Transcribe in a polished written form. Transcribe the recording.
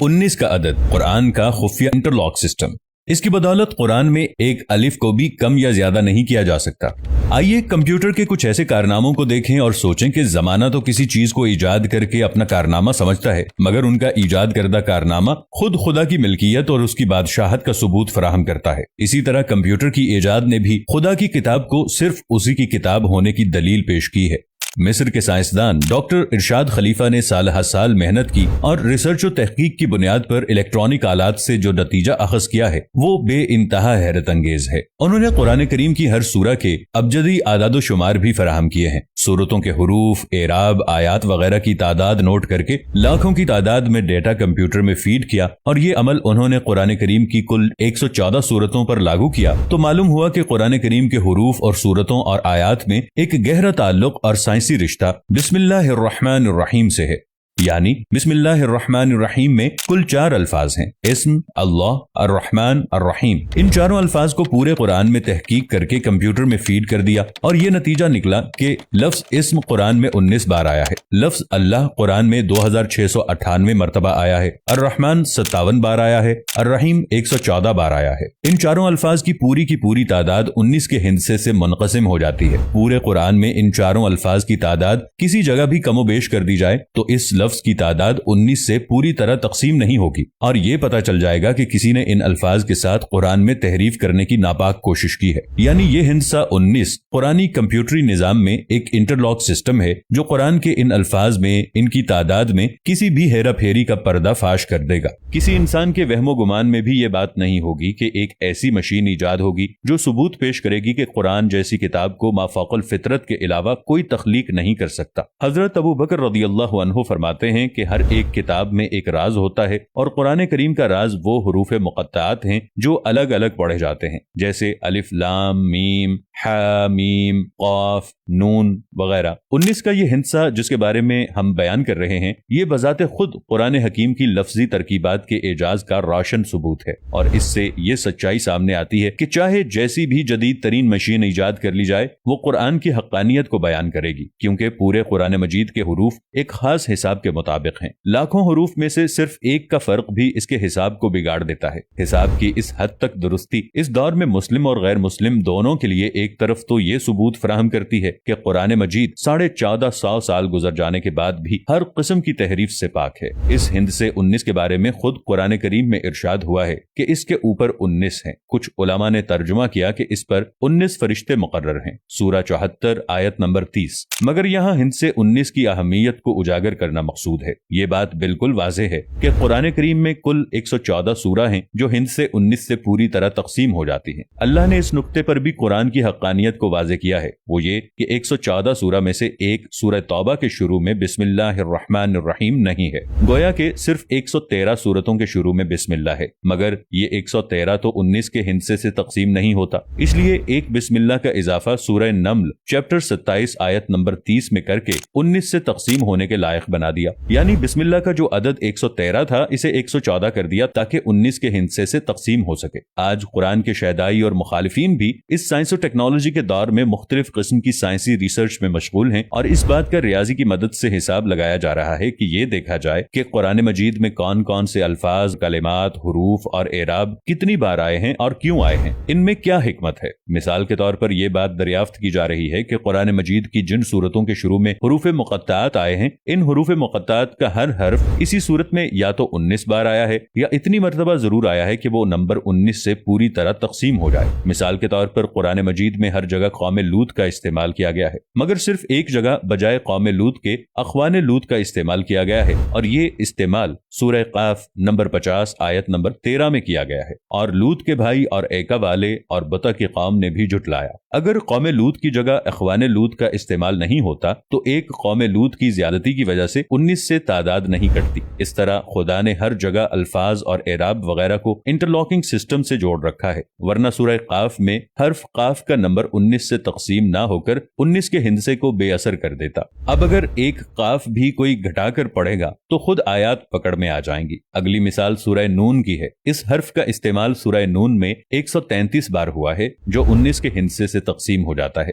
19 کا عدد قرآن کا خفیہ انٹرلاک سسٹم۔ اس کی بدولت قرآن میں ایک الف کو بھی کم یا زیادہ نہیں کیا جا سکتا۔ آئیے کمپیوٹر کے کچھ ایسے کارناموں کو دیکھیں اور سوچیں کہ زمانہ تو کسی چیز کو ایجاد کر کے اپنا کارنامہ سمجھتا ہے، مگر ان کا ایجاد کردہ کارنامہ خود خدا کی ملکیت اور اس کی بادشاہت کا ثبوت فراہم کرتا ہے۔ اسی طرح کمپیوٹر کی ایجاد نے بھی خدا کی کتاب کو صرف اسی کی کتاب ہونے کی دلیل پیش کی ہے۔ مصر کے سائنسدان ڈاکٹر ارشاد خلیفہ نے سال ہر سال محنت کی اور ریسرچ و تحقیق کی بنیاد پر الیکٹرانک آلات سے جو نتیجہ اخذ کیا ہے وہ بے انتہا حیرت انگیز ہے۔ انہوں نے قرآن کریم کی ہر سورہ کے ابجدی اعداد و شمار بھی فراہم کیے ہیں۔ سورتوں کے حروف، اعراب، آیات وغیرہ کی تعداد نوٹ کر کے لاکھوں کی تعداد میں ڈیٹا کمپیوٹر میں فیڈ کیا، اور یہ عمل انہوں نے قرآن کریم کی کل 114 سورتوں پر لاگو کیا تو معلوم ہوا کہ قرآن کریم کے حروف اور سورتوں اور آیات میں ایک گہرا تعلق اور سائنسی رشتہ بسم اللہ الرحمن الرحیم سے ہے۔ یعنی بسم اللہ الرحمن الرحیم میں کل 4 الفاظ ہیں: اسم، اللہ، الرحمن، الرحیم۔ ان چاروں الفاظ کو پورے قرآن میں تحقیق کر کے کمپیوٹر میں فیڈ کر دیا اور یہ نتیجہ نکلا کہ لفظ اسم قرآن میں 19 بار آیا ہے، لفظ اللہ قرآن میں 2698 مرتبہ آیا ہے، الرحمن 57 بار آیا ہے، الرحیم 114 بار آیا ہے۔ ان چاروں الفاظ کی پوری تعداد 19 کے ہندسے سے منقسم ہو جاتی ہے۔ پورے قرآن میں ان چاروں الفاظ کی تعداد کسی جگہ بھی کم و بیش کر دی جائے تو اس لفظ کی تعداد 19 سے پوری طرح تقسیم نہیں ہوگی، اور یہ پتہ چل جائے گا کہ کسی نے ان الفاظ کے ساتھ قرآن میں تحریف کرنے کی ناپاک کوشش کی ہے۔ یعنی یہ ہندسہ 19 قرآنی کمپیوٹری نظام میں ایک انٹرلاک سسٹم ہے جو قرآن کے ان الفاظ میں، ان کی تعداد میں کسی بھی ہیرا پھیری کا پردہ فاش کر دے گا۔ کسی انسان کے وہم و گمان میں بھی یہ بات نہیں ہوگی کہ ایک ایسی مشین ایجاد ہوگی جو ثبوت پیش کرے گی کہ قرآن جیسی کتاب کو ما فوق الفطرت کے علاوہ کوئی تخلیق نہیں کر سکتا۔ حضرت ابو بکر رضی اللہ عنہ فرماتے ہیں کہ ہر ایک کتاب میں ایک راز ہوتا ہے، اور قرآن کریم کا راز وہ حروف مقطعات ہیں جو الگ الگ پڑھے جاتے ہیں، جیسے الف لام میم ہا میم قاف نون وغیرہ۔ 19 کا یہ ہندسہ جس کے بارے میں ہم بیان کر رہے ہیں، یہ بذات خود قرآن حکیم کی لفظی ترکیبات کے اعجاز کا روشن ثبوت ہے، اور اس سے یہ سچائی سامنے آتی ہے کہ چاہے جیسی بھی جدید ترین مشین ایجاد کر لی جائے، وہ قرآن کی حقانیت کو بیان کرے گی، کیونکہ پورے قرآن مجید کے حروف ایک خاص حساب کے مطابق ہیں۔ لاکھوں حروف میں سے صرف ایک کا فرق بھی اس کے حساب کو بگاڑ دیتا ہے۔ حساب کی اس حد تک درستی اس دور میں مسلم اور غیر مسلم دونوں کے لیے ایک طرف تو یہ ثبوت فراہم کرتی ہے کہ قرآن مجید 1450 سال گزر جانے کے بعد بھی ہر قسم کی تحریف سے پاک ہے۔ اس ہندسے 19 کے بارے میں خود قرآن کریم میں ارشاد ہوا ہے کہ اس کے اوپر 19 ہیں۔ کچھ علماء نے ترجمہ کیا کہ اس پر 19 فرشتے مقرر ہیں، سورہ 74 آیت نمبر 30۔ مگر یہاں ہندسے 19 کی اہمیت کو اجاگر کرنا مقصود ہے۔ یہ بات بالکل واضح ہے کہ قرآن کریم میں کل 114 سورہ ہیں جو ہندسے 19 سے پوری طرح تقسیم ہو جاتی ہیں۔ اللہ نے اس نقطے پر بھی قرآن کی حقانیت کو واضح کیا ہے، وہ یہ کہ 114 سورہ میں سے ایک سورہ توبہ کے شروع میں بسم اللہ الرحمن الرحیم نہیں ہے، گویا کہ صرف 113 سورتوں کے شروع میں بسم اللہ ہے، مگر یہ 113 تو 19 کے ہندسے سے تقسیم نہیں ہوتا، اس لیے ایک بسم اللہ کا اضافہ سورہ نمل چیپٹر 27 آیت نمبر 30 میں کر کے 19 سے تقسیم ہونے کے لائق بنا دیا۔ یعنی بسم اللہ کا جو عدد 113 تھا اسے 114 کر دیا تاکہ 19 کے ہندسے سے تقسیم ہو سکے۔ آج قرآن کے شیدائی اور مخالفین بھی اس سائنس و ٹیکنالوجی کے دور میں مختلف قسم کی سائنسی ریسرچ میں مشغول ہیں، اور اس بات کا ریاضی کی مدد سے حساب لگایا جا رہا ہے کہ یہ دیکھا جائے کہ قرآن مجید میں کون کون سے الفاظ، کلمات، حروف اور اعراب کتنی بار آئے ہیں اور کیوں آئے ہیں، ان میں کیا حکمت ہے۔ مثال کے طور پر یہ بات دریافت کی جا رہی ہے کہ قرآن مجید کی جن سورتوں کے شروع میں حروف مقطعات آئے ہیں، ان حروف مقطعات کا ہر حرف اسی صورت میں یا تو 19 بار آیا ہے یا اتنی مرتبہ ضرور آیا ہے کہ وہ نمبر 19 سے پوری طرح تقسیم ہو جائے۔ مثال کے طور پر قرآن مجید میں ہر جگہ قوم لوط کا استعمال کیا گیا ہے، مگر صرف ایک جگہ بجائے قوم لوط کے اخوان لوط کا استعمال کیا گیا ہے، اور یہ استعمال سورہ قاف نمبر 50 آیت نمبر 13 میں کیا گیا ہے، اور لوط کے بھائی اور ایکا والے اور بطا کی قوم نے بھی جھٹلایا۔ اگر قوم لوط کی جگہ اخوان لوط کا استعمال نہیں ہوتا تو ایک قوم لوط کی زیادتی کی وجہ سے 19 سے تعداد نہیں کٹتی۔ اس طرح خدا نے ہر جگہ الفاظ اور اعراب وغیرہ کو انٹرلاکنگ سسٹم سے جوڑ رکھا ہے، ورنہ سورہ قاف میں حرف قاف کا نمبر 19 سے تقسیم نہ ہو کر 19 کے ہندسے کو بے اثر کر دیتا۔ اب اگر ایک قاف بھی کوئی گھٹا کر پڑھے گا تو خود آیات پکڑ میں آ جائیں گی۔ اگلی مثال سورہ نون کی ہے۔ اس حرف کا استعمال سورہ نون میں 133 بار ہوا ہے جو 19 کے ہندسے سے تقسیم ہو جاتا ہے،